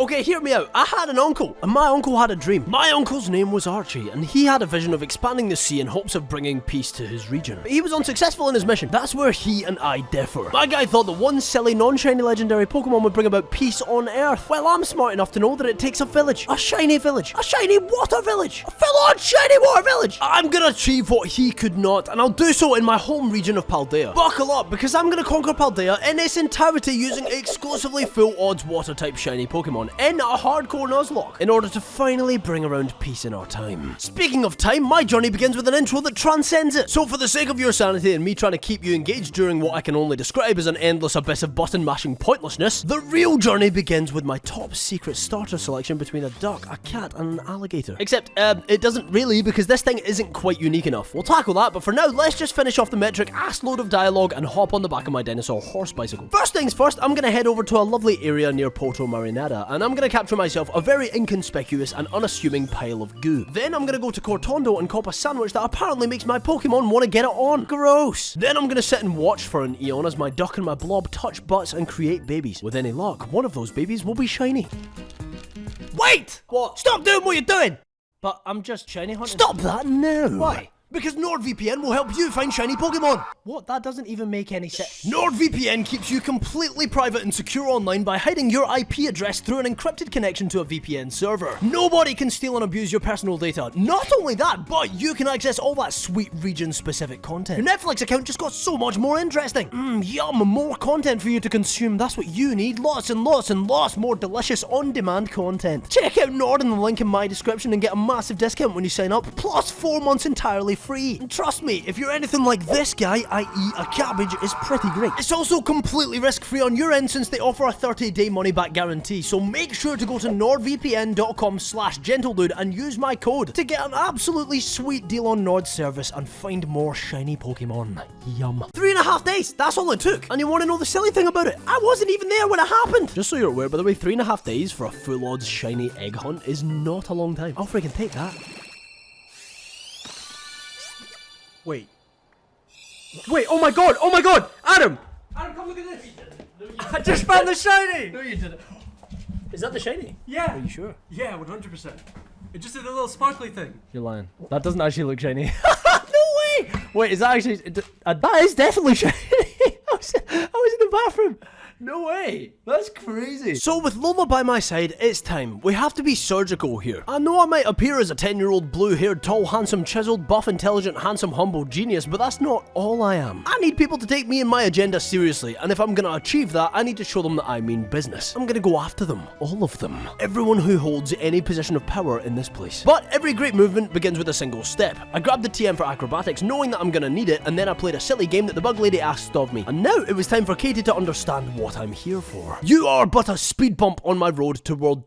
Okay, hear me out. I had an uncle, and my uncle had a dream. My uncle's name was Archie, and he had a vision of expanding the sea in hopes of bringing peace to his region. But he was unsuccessful in his mission. That's where he and I differ. My guy thought that one silly, non-shiny legendary Pokemon would bring about peace on Earth. Well, I'm smart enough to know that it takes a village. A shiny water village. A full-on shiny water village. I'm gonna achieve what he could not, and I'll do so in my home region of Paldea. Buckle up, because I'm gonna conquer Paldea in its entirety using exclusively full odds water-type shiny Pokemon in a hardcore Nuzlocke in order to finally bring around peace in our time. Speaking of time, my journey begins with an intro that transcends it. So for the sake of your sanity and me trying to keep you engaged during what I can only describe as an endless abyss of button-mashing pointlessness, the real journey begins with my top secret starter selection between a duck, a cat, and an alligator. Except, it doesn't really, because this thing isn't quite unique enough. We'll tackle that, but for now, let's just finish off the metric ass load of dialogue and hop on the back of my dinosaur horse bicycle. First things first, I'm gonna head over to a lovely area near Porto Marinada, and I'm gonna capture myself a very inconspicuous and unassuming pile of goo. Then I'm gonna go to Cortondo and cop a sandwich that apparently makes my Pokemon want to get it on. Gross. Then I'm gonna sit and watch for an eon as my duck and my blob touch butts and create babies. With any luck, one of those babies will be shiny. Wait! What? Stop doing what you're doing! But I'm just shiny hunting. Stop that now! Why? Because NordVPN will help you find shiny Pokemon. What? That doesn't even make any sense. NordVPN keeps you completely private and secure online by hiding your IP address through an encrypted connection to a VPN server. Nobody can steal and abuse your personal data. Not only that, but you can access all that sweet region-specific content. Your Netflix account just got so much more interesting. Yum, more content for you to consume. That's what you need. Lots and lots and lots more delicious on-demand content. Check out Nord in the link in my description and get a massive discount when you sign up, plus 4 months entirely free. And trust me, if you're anything like this guy, i.e. a cabbage, is pretty great. It's also completely risk-free on your end since they offer a 30-day money-back guarantee, so make sure to go to nordvpn.com/gentledude and use my code to get an absolutely sweet deal on Nord's service and find more shiny Pokemon. Yum. 3.5 days, that's all it took. And you want to know the silly thing about it? I wasn't even there when it happened. Just so you're aware, by the way, 3.5 days for a full odds shiny egg hunt is not a long time. I'll freaking take that. Wait, oh my god, Adam, come look at this. I just found the shiny. No, you didn't. Is that the shiny? Yeah. Are you sure? Yeah, 100%. It just did a little sparkly thing. You're lying. That doesn't actually look shiny. No way. Wait, is that actually, that is definitely shiny. I was in the bathroom. No way! That's crazy! So with Lola by my side, it's time. We have to be surgical here. I know I might appear as a 10-year-old blue-haired, tall, handsome, chiseled, buff, intelligent, handsome, humble genius, but that's not all I am. I need people to take me and my agenda seriously, and if I'm gonna achieve that, I need to show them that I mean business. I'm gonna go after them. All of them. Everyone who holds any position of power in this place. But every great movement begins with a single step. I grabbed the TM for acrobatics, knowing that I'm gonna need it, and then I played a silly game that the bug lady asked of me. And now it was time for Katie to understand what I'm here for. You are but a speed bump on my road to world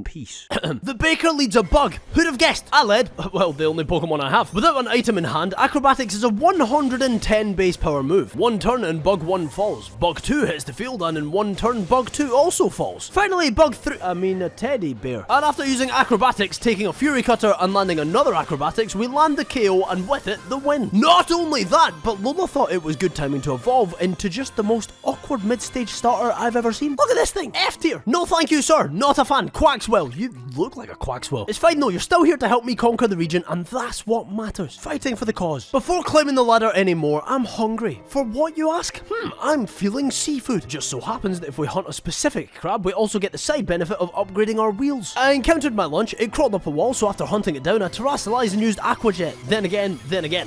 peace. The baker leads a bug. Who'd have guessed? I led. Well, the only Pokemon I have. Without an item in hand, acrobatics is a 110 base power move. 1 turn and bug 1 falls. Bug 2 hits the field and in 1 turn bug 2 also falls. Finally, bug 3, a teddy bear. And after using acrobatics, taking a fury cutter and landing another acrobatics, we land the KO and with it, the win. Not only that, but Lola thought it was good timing to evolve into just the most awkward mid-stage starter I've ever seen. Look at this thing! F tier! No thank you, sir. Not a fan. Quaxwell. You look like a Quaxwell. It's fine though, you're still here to help me conquer the region, and that's what matters. Fighting for the cause. Before climbing the ladder anymore, I'm hungry. For what, you ask? I'm feeling seafood. Just so happens that if we hunt a specific crab, we also get the side benefit of upgrading our wheels. I encountered my lunch, it crawled up a wall, so after hunting it down, I terrestrialized and used Aquajet. Then again.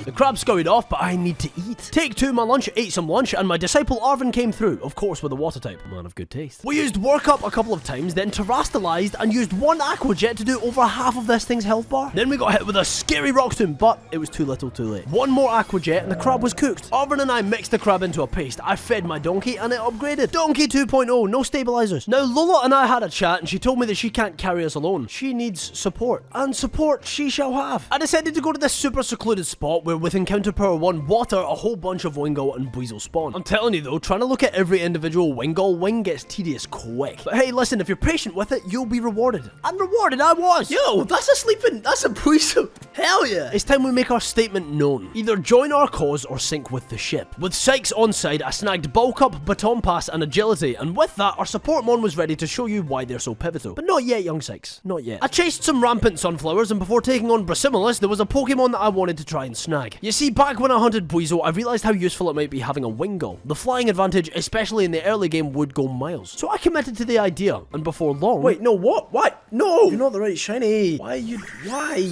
The crab scurried off, but I need to eat. Take 2, my lunch, ate some lunch, and my disciple Arvin came through, of course with a water type. Man of good taste. We used Work Up a couple of times, then terrestrialized and used 1 Aquajet to do over half of this thing's health bar. Then we got hit with a scary rock tomb, but it was too little too late. 1 more Aquajet and the crab was cooked. Arvin and I mixed the crab into a paste. I fed my donkey and it upgraded. Donkey 2.0, no stabilizers. Now Lola and I had a chat and she told me that she can't carry us alone. She needs support. And support she shall have. I decided to go to this super secluded spot where with encounter power 1 water, a whole bunch of Wingull and Weasel spawn. I'm telling you though, trying to look at every individual Wingull wing gets tedious quick. But hey, listen, if you're patient with it, you'll be rewarded. And rewarded, I was. Yo, that's a Weasel. Hell yeah. It's time we make our statement known. Either join our cause or sink with the ship. With Sykes on side, I snagged bulk up, baton pass, and agility, and with that, our support mon was ready to show you why they're so pivotal. But not yet, young Sykes. Not yet. I chased some rampant sunflowers, and before taking on Brasimus, there was a Pokemon that I wanted to try and snag. You see, back when I hunted Buizel, I realized how useful it might be having a Wingull. The flying advantage, especially in the early game, would go miles. So I committed to the idea, and before long... Wait, no, what? What? No! You're not the right shiny. Why?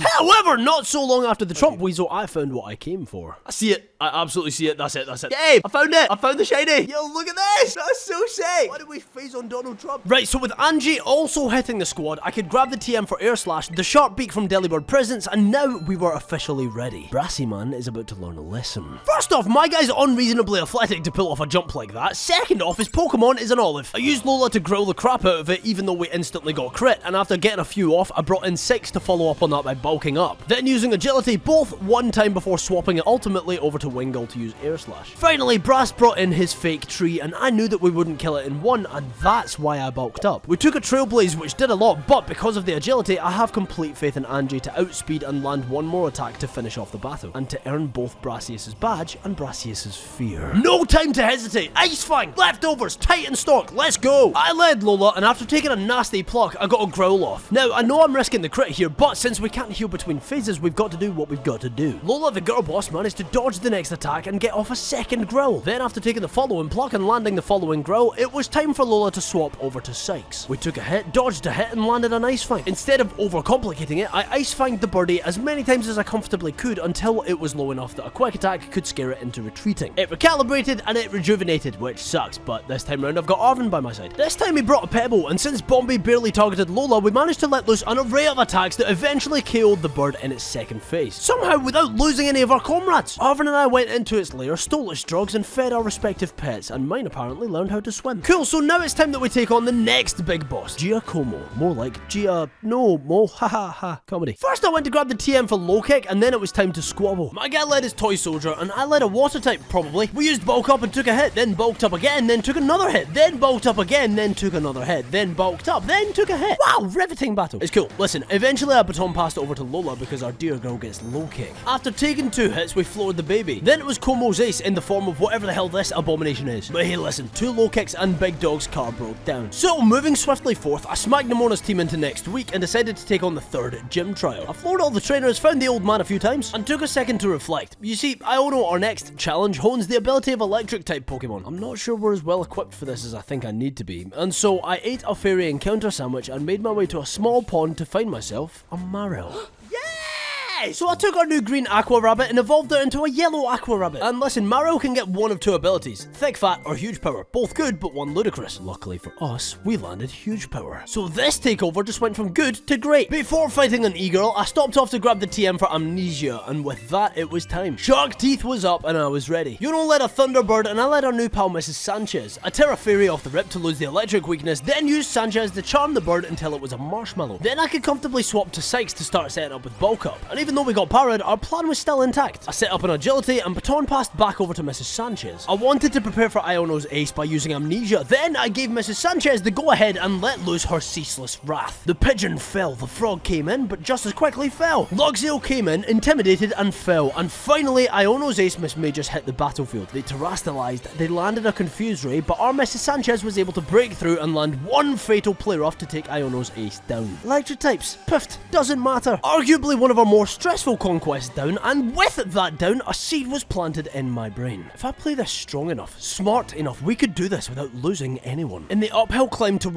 However, not so long after the Trump Weasel, I found what I came for. I see it. I absolutely see it. That's it. Yay! I found it. I found the shiny. Yo, look at this. That's so sick. Why did we phase on Donald Trump? Right, so with Angie also hitting the squad, I could grab the TM for Air Slash, the Sharp Beak from Delibird Presents, and now we were officially ready. Brassy Man is about to learn a lesson. First off, my guy's unreasonably athletic to pull off a jump like that. Second off, his Pokemon is an olive. I used Lola to growl the crap out of it, even though we instantly got crit, and after getting a few off, I brought in 6 to follow up on that by bulking up. Then using agility, both one time before swapping it ultimately over to Wingull to use Air Slash. Finally, Brass brought in his fake tree, and I knew that we wouldn't kill it in one, and that's why I bulked up. We took a Trailblaze, which did a lot, but because of the agility, I have complete faith in Angie to outspeed and land one more attack to finish off the battle, and to earn both Brassius's badge and Brassius's fear. No time to hesitate! Ice Fang! Leftovers! Titan Stalk! Let's go! I led Lola, and after taking a nasty pluck, I got a growl off. Now, I know I'm risking the crit here, but since we can't heal between phases, we've got to do what we've got to do. Lola, the girl boss, managed to dodge the next attack and get off a second growl. Then after taking the following pluck and landing the following growl, it was time for Lola to swap over to Sykes. We took a hit, dodged a hit, and landed an Ice Fang. Instead of overcomplicating it, I Ice Fanged the birdie as many times as I comfortably could until it was low enough that a quick attack could scare it into retreating. It recalibrated and it rejuvenated, which sucks, but this time round I've got Arvin by my side. This time he brought a Pebble, and since Bombay barely targeted Lola, we managed to let loose an array of attacks that eventually KO'd the bird in its second phase. Somehow without losing any of our comrades. Arvin and I went into its lair, stole its drugs, and fed our respective pets, and mine apparently learned how to swim. Cool, so now it's time that we take on the next big boss, Giacomo. More like no, ha ha ha, comedy. First I went to grab the TM for low kick, and then it was time to squabble. My guy led his toy soldier, and I led a water type, probably. We used bulk up and took a hit, then bulked up again, then took another hit, then bulked up again, then took another hit, then bulked up, then took a hit. Wow, riveting battle. It's cool. Listen, eventually I baton passed over to Lola because our dear girl gets low kick. After taking 2 hits, we floored the baby. Then it was Como's ace in the form of whatever the hell this abomination is. But hey, listen, 2 low kicks and Big Dog's car broke down. So, moving swiftly forth, I smacked Nemona's team into next week and decided to take on the 3rd gym trial. I floored all the trainers, found the old man a few times, and took a second to reflect. You see, Iono, our next challenge, hones the ability of electric type Pokemon. I'm not sure we're as well equipped for this as I think I need to be, and so I ate a fairy encounter sandwich and made my way to a small pond to find myself a Marill. So I took our new green Aqua Rabbit and evolved it into a yellow Aqua Rabbit. And listen, Marill can get one of 2 abilities, Thick Fat or Huge Power. Both good, but one ludicrous. Luckily for us, we landed Huge Power. So this takeover just went from good to great. Before fighting an E-Girl, I stopped off to grab the TM for Amnesia, and with that, it was time. Shark Teeth was up and I was ready. Yuno led a Thunderbird and I led our new pal Mrs. Sanchez. I Terra Fairy off the rip to lose the electric weakness, then used Sanchez to charm the bird until it was a marshmallow. Then I could comfortably swap to Sykes to start setting up with bulk up. And even though we got parried, our plan was still intact. I set up an agility and baton passed back over to Mrs. Sanchez. I wanted to prepare for Iono's ace by using Amnesia, then I gave Mrs. Sanchez the go-ahead and let loose her ceaseless wrath. The pigeon fell, the frog came in, but just as quickly fell. Luxio came in, intimidated and fell, and finally Iono's ace Miss May just hit the battlefield. They terastalized, they landed a Confuse Ray, but our Mrs. Sanchez was able to break through and land one fatal play rough to take Iono's ace down. Electric types, piffed, doesn't matter. Arguably one of our more stressful conquests down, and with that down, a seed was planted in my brain. If I play this strong enough, smart enough, we could do this without losing anyone. In the uphill climb to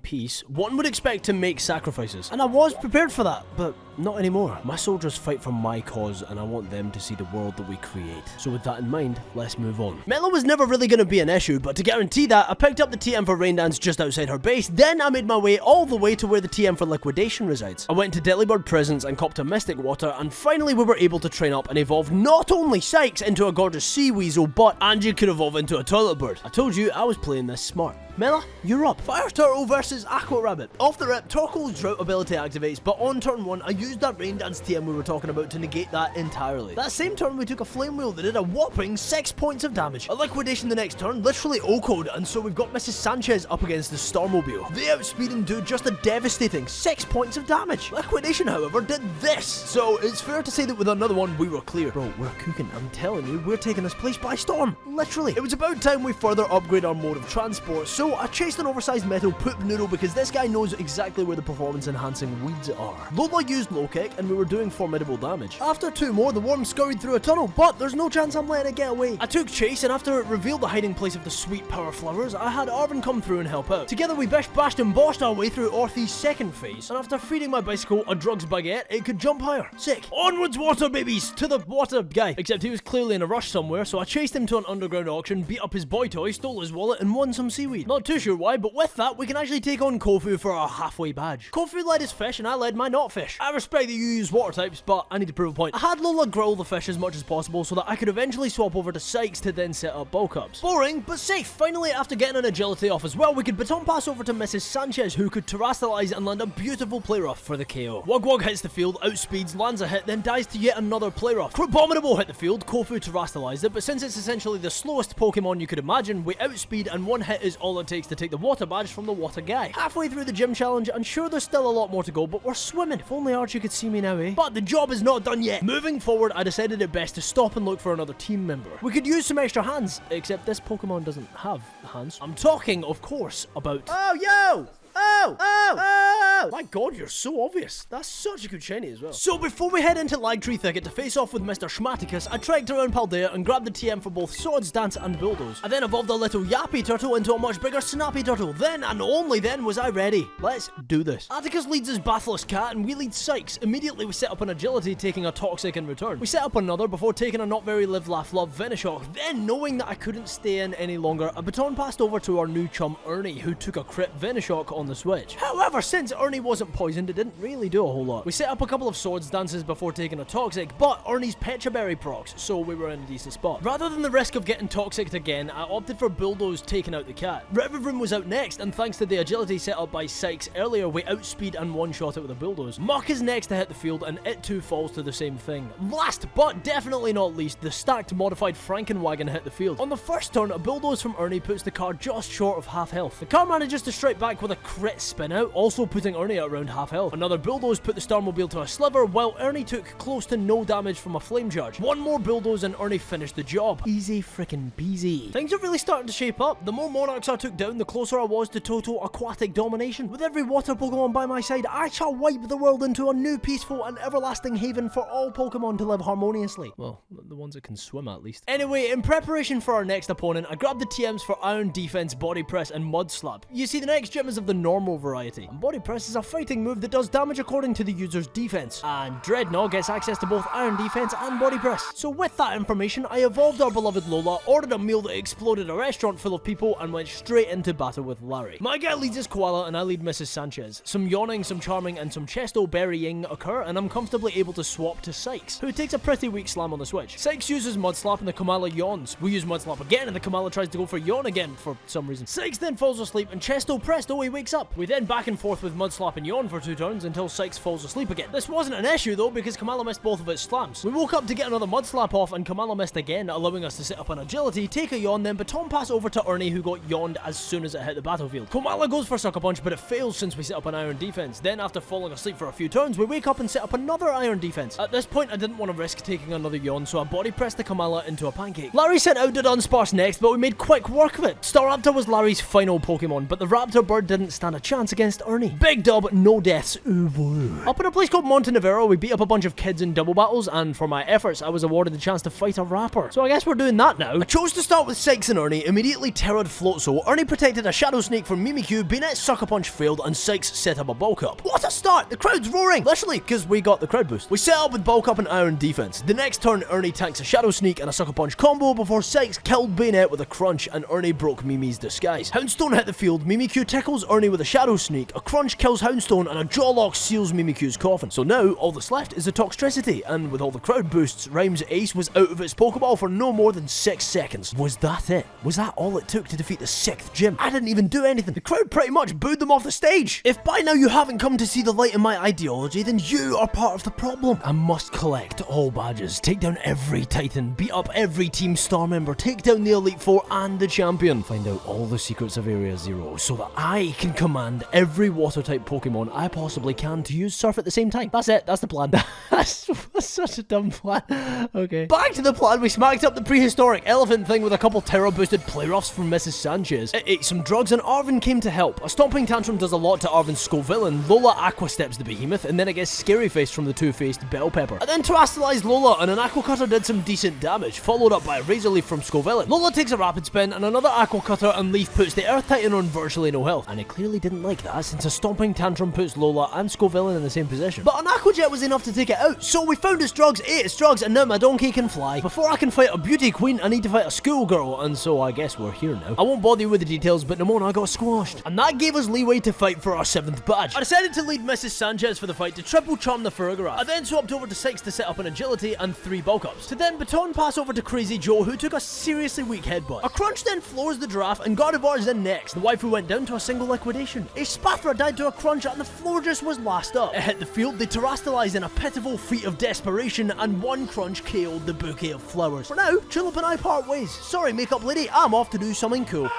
peace, one would expect to make sacrifices, and I was prepared for that, but not anymore. My soldiers fight for my cause, and I want them to see the world that we create. So with that in mind, let's move on. Mello was never really going to be an issue, but to guarantee that, I picked up the TM for Rain Dance just outside her base, then I made my way all the way to where the TM for Liquidation resides. I went to Delibird Presents and copped a Mystic Water, and finally we were able to train up and evolve not only Sykes into a gorgeous sea weasel, but Angie could evolve into a toilet bird. I told you I was playing this smart. Mela, you're up. Fire Turtle versus Aqua Rabbit. Off the rip, Torkoal's Drought ability activates, but on turn 1, I used that Rain Dance TM we were talking about to negate that entirely. That same turn, we took a Flame Wheel that did a whopping 6 points of damage. A Liquidation the next turn, literally O-code, and so we've got Mrs. Sanchez up against the Starmobile. They outspeed and do just a devastating 6 points of damage. Liquidation, however, did this. So it's fair to say that with another one, we were clear. Bro, we're cooking. I'm telling you, we're taking this place by storm. Literally. It was about time we further upgrade our mode of transport, so I chased an oversized metal poop noodle because this guy knows exactly where the performance enhancing weeds are. Lola used low kick and we were doing formidable damage. After 2 more, the worm scurried through a tunnel, but there's no chance I'm letting it get away. I took chase, and after it revealed the hiding place of the sweet power flowers, I had Arvin come through and help out. Together we bish bashed and bossed our way through Orthy's second phase, and after feeding my bicycle a drugs baguette, it could jump higher. Sick. Onwards, water babies, to the water guy. Except he was clearly in a rush somewhere, so I chased him to an underground auction, beat up his boy toy, stole his wallet, and won some seaweed. Not too sure why, but with that, we can actually take on Kofu for our halfway badge. Kofu led his fish, and I led my not fish. I respect that you use water types, but I need to prove a point. I had Lola grill the fish as much as possible so that I could eventually swap over to Sykes to then set up bulk ups. Boring, but safe. Finally, after getting an agility off as well, we could baton pass over to Mrs. Sanchez, who could terrestrialize and land a beautiful play rough for the KO. Wugwug hits the field, outspeeds, lands a hit, then dies to yet another play rough. Crabominable hit the field, Kofu terrestrialized it, but since it's essentially the slowest Pokemon you could imagine, we outspeed and 1 hit is all it takes to take the water badge from the water guy. Halfway through the gym challenge, and sure there's still a lot more to go, but we're swimming. If only Archie could see me now, eh? But the job is not done yet. Moving forward, I decided it best to stop and look for another team member. We could use some extra hands, except this Pokemon doesn't have hands. I'm talking, of course, about... Oh, yo! Oh! My god, you're so obvious. That's such a good shiny as well. So before we head into Lagtree Thicket to face off with Mr. Schmaticus, I trekked around Paldea and grabbed the TM for both Swords Dance and Bulldoze. I then evolved a little Yappy Turtle into a much bigger Snappy Turtle. Then and only then was I ready. Let's do this. Atticus leads his Bathless Cat and we lead Sykes. Immediately we set up an Agility, taking a Toxic in return. We set up another before taking a not very live laugh love Venoshock. Then, knowing that I couldn't stay in any longer, a baton passed over to our new chum Ernie, who took a crit Venoshock on the switch. However, since Ernie wasn't poisoned, it didn't really do a whole lot. We set up a couple of Swords Dances before taking a Toxic, but Ernie's Petra Berry procs, so we were in a decent spot. Rather than the risk of getting Toxiced again, I opted for Bulldoze taking out the cat. Revivroom was out next, and thanks to the agility set up by Sykes earlier, we outspeed and one-shot it with a Bulldoze. Muck is next to hit the field, and it too falls to the same thing. Last, but definitely not least, the stacked modified Frankenwagon hit the field. On the first turn, a Bulldoze from Ernie puts the car just short of half health. The car manages to strike back with a crit spin out, also putting Ernie at around half health. Another Bulldoze put the Starmobile to a sliver, while Ernie took close to no damage from a flame charge. One more Bulldoze and Ernie finished the job. Easy frickin' peasy. Things are really starting to shape up. The more Monarchs I took down, the closer I was to total aquatic domination. With every water Pokemon by my side, I shall wipe the world into a new peaceful and everlasting haven for all Pokemon to live harmoniously. Well, the ones that can swim at least. Anyway, in preparation for our next opponent, I grabbed the TMs for Iron Defense, Body Press, and Mud Slap. You see, the next gym is of the normal variety. And Body Press is a fighting move that does damage according to the user's defense. And Dreadnought gets access to both Iron Defense and Body Press. So with that information, I evolved our beloved Lola, ordered a meal that exploded a restaurant full of people, and went straight into battle with Larry. My guy leads his Koala, and I lead Mrs. Sanchez. Some Yawning, some Charming, and some Chesto Berrying occur, and I'm comfortably able to swap to Sykes, who takes a pretty weak slam on the switch. Sykes uses Mud Slap, and the Kamala yawns. We use Mud Slap again, and the Kamala tries to go for Yawn again for some reason. Sykes then falls asleep, and Chesto Presto, he wakes up. We then back and forth with Mud Slap and Yawn for 2 turns until Sykes falls asleep again. This wasn't an issue though, because Kamala missed both of its slams. We woke up to get another Mud Slap off, and Kamala missed again, allowing us to set up an agility, take a Yawn, then baton pass over to Ernie, who got yawned as soon as it hit the battlefield. Kamala goes for Sucker Punch, but it fails since we set up an Iron Defense. Then after falling asleep for a few turns, we wake up and set up another Iron Defense. At this point, I didn't want to risk taking another Yawn, so I body pressed the Kamala into a pancake. Larry sent out the Dunsparce next, but we made quick work of it. Staraptor was Larry's final Pokemon, but the Raptor bird didn't stand a chance against Ernie. Big dub, no deaths. Ooh, woo. Up in a place called Montenevero, we beat up a bunch of kids in double battles, and for my efforts, I was awarded the chance to fight a rapper. So I guess we're doing that now. I chose to start with Sykes and Ernie, immediately terrored Floatzel. Ernie protected a Shadow Sneak from Mimikyu, Beanet's Sucker Punch failed, and Sykes set up a bulk up. What a start! The crowd's roaring! Literally, because we got the crowd boost. We set up with bulk up and Iron Defense. The next turn, Ernie tanks a Shadow Sneak and a Sucker Punch combo before Sykes killed Bayonet with a Crunch, and Ernie broke Mimi's disguise. Houndstone hit the field, Mimikyu tickles Ernie with a Shadow Sneak, a Crunch kills kills Houndstone, and a Jaw Lock seals Mimikyu's coffin. So now, all that's left is the Toxtricity, and with all the crowd boosts, Rhyme's ace was out of its Pokeball for no more than 6 seconds. Was that it? Was that all it took to defeat the 6th gym? I didn't even do anything. The crowd pretty much booed them off the stage. If by now you haven't come to see the light in my ideology, then you are part of the problem. I must collect all badges, take down every Titan, beat up every Team Star member, take down the Elite Four and the champion, find out all the secrets of Area Zero so that I can command every water-type Pokemon I possibly can to use Surf at the same time. That's it. That's the plan. That's such a dumb plan. Okay. Back to the plan. We smacked up the prehistoric elephant thing with a couple terror-boosted play roughs from Mrs. Sanchez. It ate some drugs and Arvin came to help. A stomping tantrum does a lot to Arvin's Scoville, and Lola aqua steps the behemoth, and then it gets scary face from the two-faced Bell Pepper. I then terastallized Lola, and an Aqua Cutter did some decent damage, followed up by a Razor Leaf from Scoville. Lola takes a rapid spin, and another Aqua Cutter and Leaf puts the Earth Titan on virtually no health. And it clearly didn't like that, since a stomping tantrum puts Lola and Scoville in the same position. But an Aqua Jet was enough to take it out, so we found its drugs, ate its drugs, and now my donkey can fly. Before I can fight a beauty queen, I need to fight a schoolgirl, and so I guess we're here now. I won't bother you with the details, but Nimona got squashed. And that gave us leeway to fight for our 7th badge. I decided to lead Mrs. Sanchez for the fight to triple charm the Farigiraf. I then swapped over to Sykes to set up an agility and 3 bulk ups. To then baton pass over to Crazy Joe, who took a seriously weak headbutt. A Crunch then floors the Giraffe, and Gardevoir is in next. The waifu went down to a single liquidation. A Spathra died to a Crunch, and the Florges was last up. It hit the field, they terastallized in a pitiful feat of desperation, and one Crunch KO'd the bouquet of flowers. For now, Tulip and I part ways. Sorry, makeup lady, I'm off to do something cool.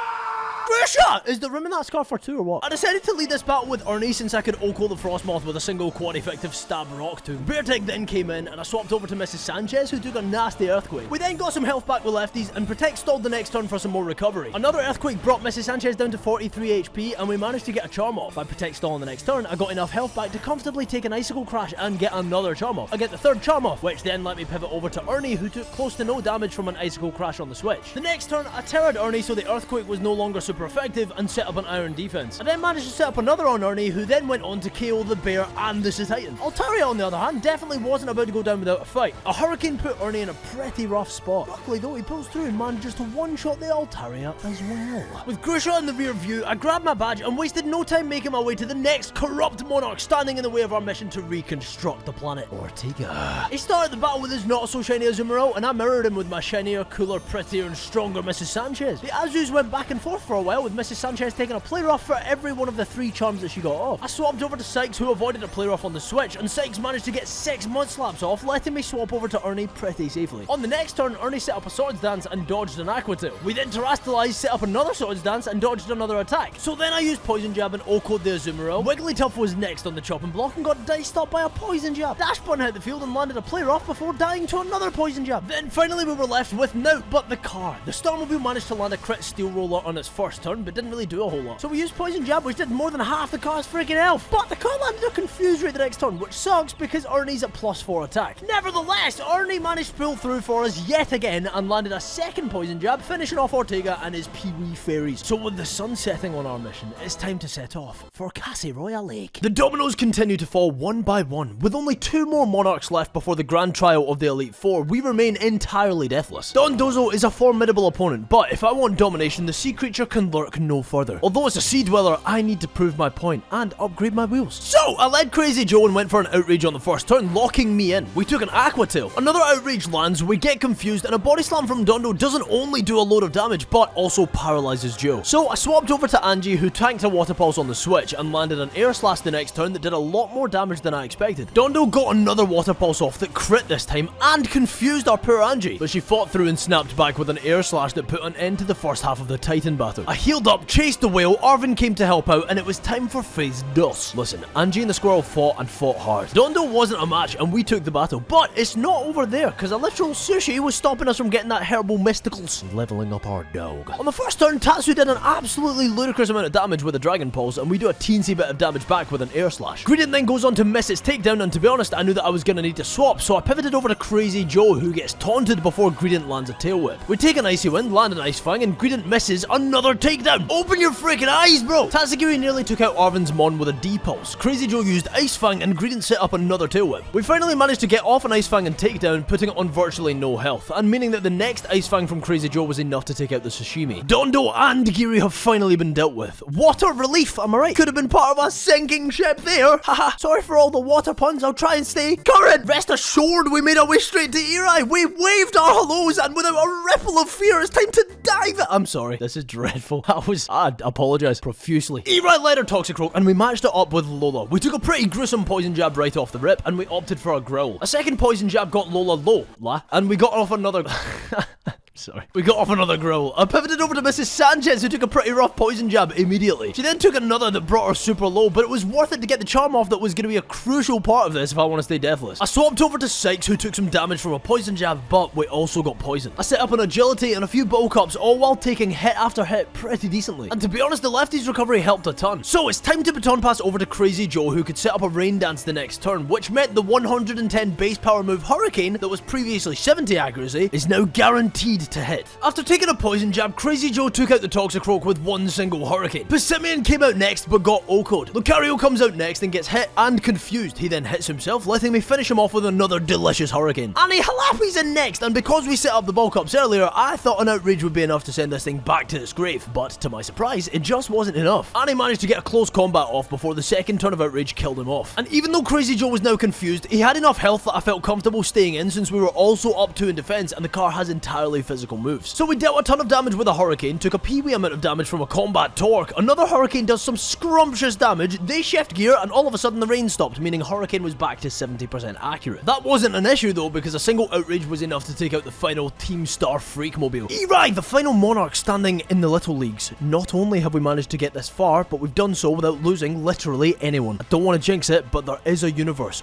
Grisha! Is the room in that scarf for 2 or what? I decided to lead this battle with Ernie since I could Oko the Frostmoth with a single quad-effective stab rock tomb. Beartick then came in and I swapped over to Mrs. Sanchez, who took a nasty Earthquake. We then got some health back with lefties and Protect stalled the next turn for some more recovery. Another Earthquake brought Mrs. Sanchez down to 43 HP and we managed to get a Charm off. By Protect stalling the next turn, I got enough health back to comfortably take an Icicle Crash and get another Charm off. I get the 3rd Charm off, which then let me pivot over to Ernie, who took close to no damage from an Icicle Crash on the switch. The next turn, I terrored Ernie so the Earthquake was no longer super effective and set up an Iron defense. I then managed to set up another on Ernie, who then went on to KO the bear and the Titan. Altaria, on the other hand, definitely wasn't about to go down without a fight. A Hurricane put Ernie in a pretty rough spot. Luckily though, he pulls through and manages to one-shot the Altaria as well. With Grusha in the rear view, I grabbed my badge and wasted no time making my way to the next corrupt monarch standing in the way of our mission to reconstruct the planet, Ortega. He started the battle with his not-so-shiny Azumarill, and I mirrored him with my shinier, cooler, prettier, and stronger Mrs. Sanchez. The Azus went back and forth for a while, with Mrs. Sanchez taking a play rough for every one of the 3 charms that she got off. I swapped over to Sykes, who avoided a play rough on the switch, and Sykes managed to get 6 Mudslaps off, letting me swap over to Ernie pretty safely. On the next turn, Ernie set up a Swords Dance and dodged an Aqua Tail. We then terastallized, set up another Swords Dance, and dodged another attack. So then I used Poison Jab and Oko'd the Azumarill. Wigglytuff was next on the chopping block and got diced up by a Poison Jab. Dash Bun hit the field and landed a play rough before dying to another Poison Jab. Then finally we were left with naught but the car. The Starmobile managed to land a crit Steel Roller on its first turn, but didn't really do a whole lot. So we used Poison Jab, which did more than half the car's freaking health. But the car landed a Confuse Ray the next turn, which sucks because Ernie's at +4 attack. Nevertheless, Ernie managed to pull through for us yet again and landed a second Poison Jab, finishing off Ortega and his Pee-wee fairies. So with the sun setting on our mission, it's time to set off for Casseroya Lake. The dominoes continue to fall one by one. With only 2 more monarchs left before the grand trial of the Elite Four, we remain entirely deathless. Dondozo is a formidable opponent, but if I want domination, the sea creature can lurk no further. Although it's a sea dweller, I need to prove my point and upgrade my wheels. So I led Crazy Joe and went for an Outrage on the first turn, locking me in. We took an Aqua Tail. Another Outrage lands, we get confused, and a Body Slam from Dondo doesn't only do a load of damage, but also paralyzes Joe. So I swapped over to Angie, who tanked a Water Pulse on the switch and landed an Air Slash the next turn that did a lot more damage than I expected. Dondo got another Water Pulse off that crit this time and confused our poor Angie, but she fought through and snapped back with an Air Slash that put an end to the first half of the Titan battle. I healed up, chased the whale, Arvin came to help out, and it was time for phase DOS. Listen, Angie and the squirrel fought and fought hard. Dondo wasn't a match and we took the battle, but it's not over there because a literal sushi was stopping us from getting that herbal mysticals and leveling up our dog. On the first turn, Tatsu did an absolutely ludicrous amount of damage with a Dragon Pulse, and we do a teensy bit of damage back with an Air Slash. Greedent then goes on to miss its takedown, and to be honest, I knew that I was going to need to swap, so I pivoted over to Crazy Joe, who gets taunted before Greedent lands a Tail Whip. We take an Icy Wind, land an Ice Fang, and Greedent misses another takedown. Open your freaking eyes, bro. Tatsugiri nearly took out Arvin's Mon with a D-pulse. Crazy Joe used Ice Fang and Greedent set up another tail whip. We finally managed to get off an Ice Fang and takedown, putting it on virtually no health, and meaning that the next Ice Fang from Crazy Joe was enough to take out the sashimi. Dondo and Giri have finally been dealt with. Water relief, am I right? Could have been part of a sinking ship there. Haha, sorry for all the water puns, I'll try and stay current. Rest assured, we made our way straight to Eri. We waved our hellos, and without a ripple of fear, it's time to dive. I'm sorry, this is dreadful. I apologize profusely. Eri led our Toxicroak, and we matched it up with Lola. We took a pretty gruesome poison jab right off the rip, and we opted for a growl. A second poison jab got Lola low, and we got off another... Sorry. We got off another growl. I pivoted over to Mrs. Sanchez, who took a pretty rough poison jab immediately. She then took another that brought her super low, but it was worth it to get the charm off that was going to be a crucial part of this if I want to stay deathless. I swapped over to Sykes, who took some damage from a poison jab, but we also got poisoned. I set up an agility and a few bow cups, all while taking hit after hit pretty decently. And to be honest, the lefty's recovery helped a ton. So it's time to baton pass over to Crazy Joe, who could set up a rain dance the next turn, which meant the 110 base power move Hurricane, that was previously 70 accuracy, is now guaranteed to hit. After taking a poison jab, Crazy Joe took out the Toxicroak with one single Hurricane. Passimian came out next but got OHKO'd. Lucario comes out next and gets hit and confused. He then hits himself, letting me finish him off with another delicious Hurricane. Annie Halapi's in next, and because we set up the bulk ups earlier, I thought an outrage would be enough to send this thing back to its grave, but to my surprise, it just wasn't enough. Annie managed to get a close combat off before the second turn of outrage killed him off. And even though Crazy Joe was now confused, he had enough health that I felt comfortable staying in, since we were also up 2 in defense and the car has entirely physical moves. So we dealt a ton of damage with a Hurricane, took a peewee amount of damage from a combat torque, another Hurricane does some scrumptious damage, they shift gear, and all of a sudden the rain stopped, meaning Hurricane was back to 70% accurate. That wasn't an issue though, because a single outrage was enough to take out the final Team Star Freakmobile. Eri, the final monarch standing in the little leagues. Not only have we managed to get this far, but we've done so without losing literally anyone. I don't want to jinx it, but there is a universe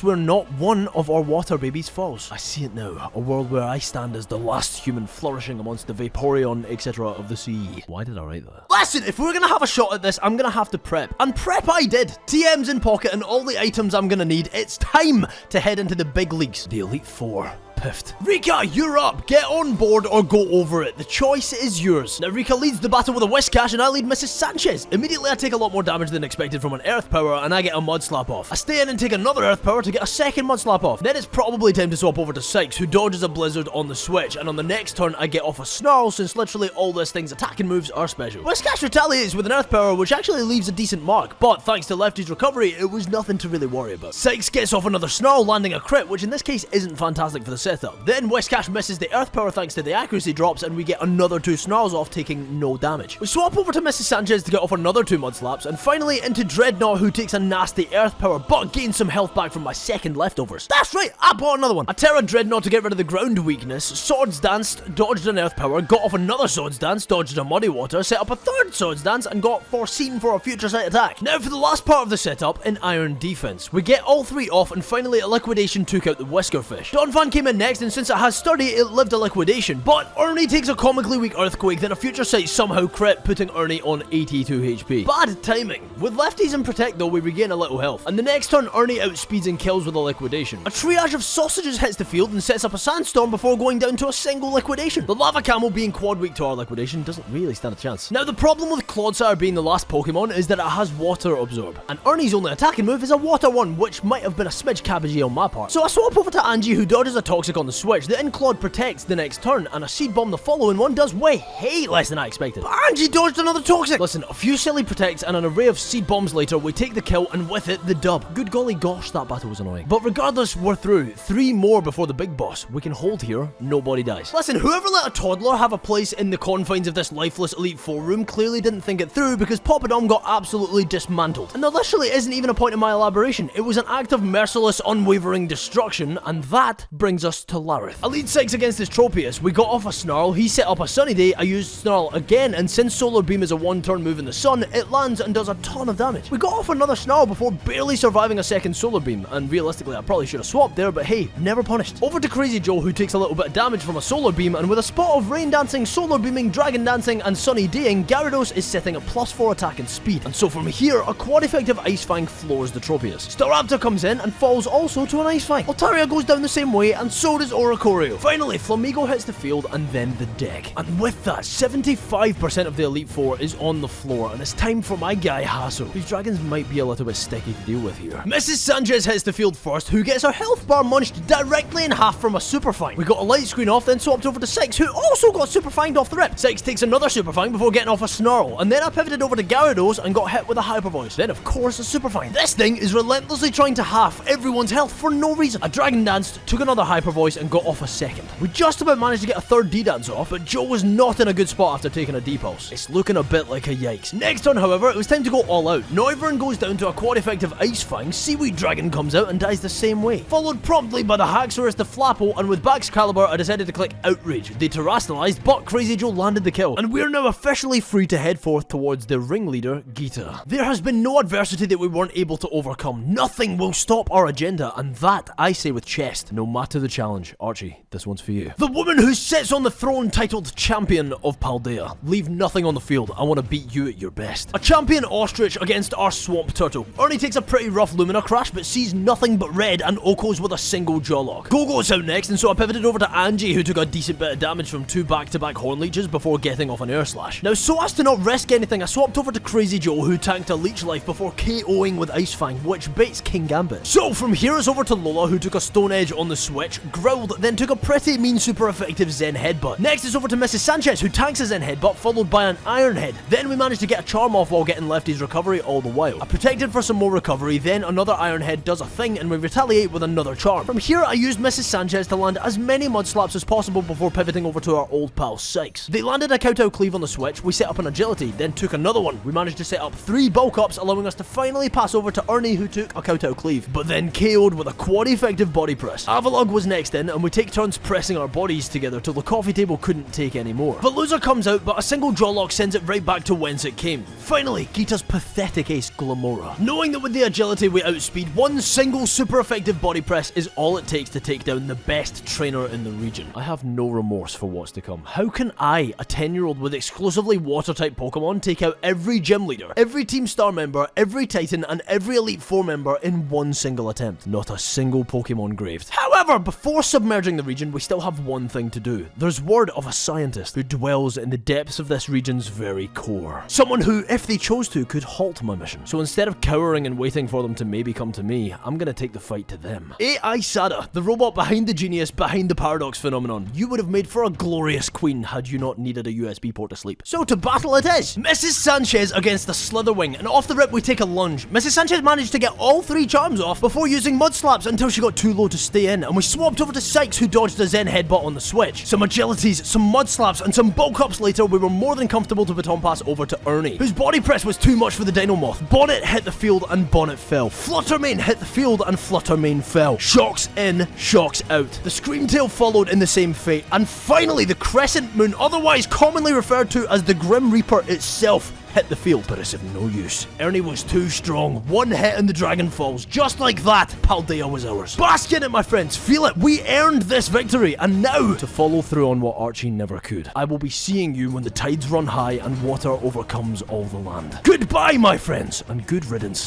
where not one of our water babies falls. I see it now, a world where I stand as the last human flourishing amongst the Vaporeon, etc. of the sea. Why did I write that? Listen, if we're gonna have a shot at this, I'm gonna have to prep. And prep I did. TM's in pocket and all the items I'm gonna need. It's time to head into the big leagues. The Elite Four. Piffed. Rika, you're up. Get on board or go over it. The choice is yours. Now Rika leads the battle with a Whiskash and I lead Mrs. Sanchez. Immediately I take a lot more damage than expected from an Earth Power and I get a Mud Slap off. I stay in and take another Earth Power to get a second Mud Slap off. Then it's probably time to swap over to Sykes, who dodges a Blizzard on the switch, and on the next turn I get off a Snarl, since literally all this thing's attacking moves are special. Whiskash retaliates with an Earth Power, which actually leaves a decent mark, but thanks to Lefty's recovery, it was nothing to really worry about. Sykes gets off another Snarl, landing a crit, which in this case isn't fantastic for the setup. Then Whiskash misses the Earth Power thanks to the accuracy drops, and we get another 2 Snarls off, taking no damage. We swap over to Mrs. Sanchez to get off another 2 Mud Slaps, and finally into Dreadnought, who takes a nasty Earth Power, but gains some health back from my second leftovers. That's right, I bought another one. I Terra Dreadnought to get rid of the ground weakness, Swords Danced, dodged an Earth Power, got off another Swords Dance, dodged a Muddy Water, set up a third Swords Dance, and got foreseen for a future sight attack. Now for the last part of the setup, in Iron Defense. We get all 3 off, and finally a Liquidation took out the Whiskerfish. Donphan came in next, and since it has Sturdy, it lived a Liquidation, but Ernie takes a comically weak Earthquake, then a future sight somehow crit, putting Ernie on 82 HP. Bad timing. With Lefties in Protect though, we regain a little health, and the next turn Ernie outspeeds and kills with a Liquidation. A triage of sausages hits the field and sets up a Sandstorm before going down to a single Liquidation. The Lava Camel, being quad weak to our Liquidation, doesn't really stand a chance. Now the problem with Clodsire being the last Pokemon is that it has Water Absorb, and Ernie's only attacking move is a Water one, which might have been a smidge cabbagey on my part. So I swap over to Angie, who dodges a Toxic on the switch, the Inclod protects the next turn, and a Seed Bomb the following one does way less than I expected. But Angie dodged another Toxic! Listen, a few silly protects and an array of Seed Bombs later, we take the kill, and with it, the dub. Good golly gosh, that battle was annoying. But regardless, we're through. 3 more before the big boss. We can hold here, nobody dies. Listen, whoever let a toddler have a place in the confines of this lifeless Elite Four room clearly didn't think it through, because Papadom got absolutely dismantled. And there literally isn't even a point in my elaboration. It was an act of merciless, unwavering destruction, and that brings us to Larith. I lead 6 against this Tropius. We got off a Snarl, he set up a Sunny Day, I used Snarl again, and since Solar Beam is a 1-turn move in the sun, it lands and does a ton of damage. We got off another Snarl before barely surviving a second Solar Beam, and realistically I probably should have swapped there, but hey, never punished. Over to Crazy Joe, who takes a little bit of damage from a Solar Beam, and with a spot of Rain Dancing, Solar Beaming, Dragon Dancing, and Sunny Daying, Gyarados is setting a +4 attack and speed, and so from here, a quad-effective Ice Fang floors the Tropius. Staraptor comes in and falls also to an Ice Fang. Altaria goes down the same way, and so so does Oricorio. Finally, Flamigo hits the field and then the deck. And with that, 75% of the Elite Four is on the floor, and it's time for my guy Hasso, whose dragons might be a little bit sticky to deal with here. Mrs. Sanchez hits the field first, who gets her health bar munched directly in half from a Super Fang. We got a light screen off, then swapped over to Six, who also got Super Fanged off the rip. Six takes another Super Fang before getting off a Snarl, and then I pivoted over to Gyarados and got hit with a Hyper Voice. Then of course a Super Fang. This thing is relentlessly trying to half everyone's health for no reason. I Dragon Danced, took another Hyper Voice and got off a second. We just about managed to get a third D-Dance off, but Joe was not in a good spot after taking a D-Pulse. It's looking a bit like a yikes. Next turn, however, it was time to go all out. Noivern goes down to a quad effective Ice Fang, Seaweed Dragon comes out and dies the same way. Followed promptly by the Haxorus, the Flapple, and with Baxcalibur I decided to click Outrage. They terrestrialized, but Crazy Joe landed the kill, and we're now officially free to head forth towards the ringleader, Gita. There has been no adversity that we weren't able to overcome. Nothing will stop our agenda, and that I say with chest, no matter the challenge. Archie, this one's for you. The woman who sits on the throne titled Champion of Paldea. Leave nothing on the field. I want to beat you at your best. A champion ostrich against our swamp turtle. Ernie takes a pretty rough Lumina crash, but sees nothing but red and Oko's with a single jaw lock. Gogo's out next, and so I pivoted over to Angie, who took a decent bit of damage from 2 back-to-back Horn Leeches before getting off an Air Slash. Now, so as to not risk anything, I swapped over to Crazy Joe, who tanked a Leech Life before KOing with Ice Fang, which baits King Gambit. So from here it's over to Lola, who took a Stone Edge on the switch, growled, then took a pretty mean super effective Zen Headbutt. Next it's over to Mrs. Sanchez, who tanks a Zen Headbutt, followed by an Iron Head. Then we managed to get a Charm off while getting Lefty's recovery all the while. I protected for some more recovery, then another Iron Head does a thing, and we retaliate with another Charm. From here I used Mrs. Sanchez to land as many Mud Slaps as possible before pivoting over to our old pal Sykes. They landed a Kowtow Cleave on the switch, we set up an Agility, then took another one. We managed to set up 3 Bulk Ups, allowing us to finally pass over to Ernie, who took a Kowtow Cleave, but then KO'd with a quad effective Body Press. Avalugg was next in, and we take turns pressing our bodies together till the coffee table couldn't take any more. Veluza comes out, but a single Jaw Lock sends it right back to whence it came. Finally, Gita's pathetic ace Glamora. Knowing that with the Agility we outspeed, one single super effective Body Press is all it takes to take down the best trainer in the region. I have no remorse for what's to come. How can I, a 10-year-old with exclusively water-type Pokemon, take out every gym leader, every Team Star member, every Titan, and every Elite Four member in one single attempt? Not a single Pokemon graved. However, before submerging the region, we still have one thing to do. There's word of a scientist who dwells in the depths of this region's very core. Someone who, if they chose to, could halt my mission. So instead of cowering and waiting for them to maybe come to me, I'm gonna take the fight to them. AI Sada, the robot behind the genius, behind the paradox phenomenon. You would have made for a glorious queen had you not needed a USB port to sleep. So to battle it is! Mrs. Sanchez against the Slitherwing, and off the rip we take a lunge. Mrs. Sanchez managed to get all 3 charms off before using Mud Slaps until she got too low to stay in, and we swapped over to Sykes, who dodged a Zen Headbutt on the switch. Some Agilities, some Mud Slaps, and some Bulk Ups later, we were more than comfortable to baton pass over to Ernie, whose Body Press was too much for the Dinomoth. Bonnet hit the field and Bonnet fell. Fluttermane hit the field and Fluttermane fell. Shocks in, shocks out. The Screamtail followed in the same fate, and finally the Crescent Moon, otherwise commonly referred to as the Grim Reaper itself, hit the field, but it's of no use. Ernie was too strong. One hit and the dragon falls. Just like that, Paldea was ours. Bask in it, my friends. Feel it. We earned this victory. And now, to follow through on what Archie never could, I will be seeing you when the tides run high and water overcomes all the land. Goodbye, my friends, and good riddance.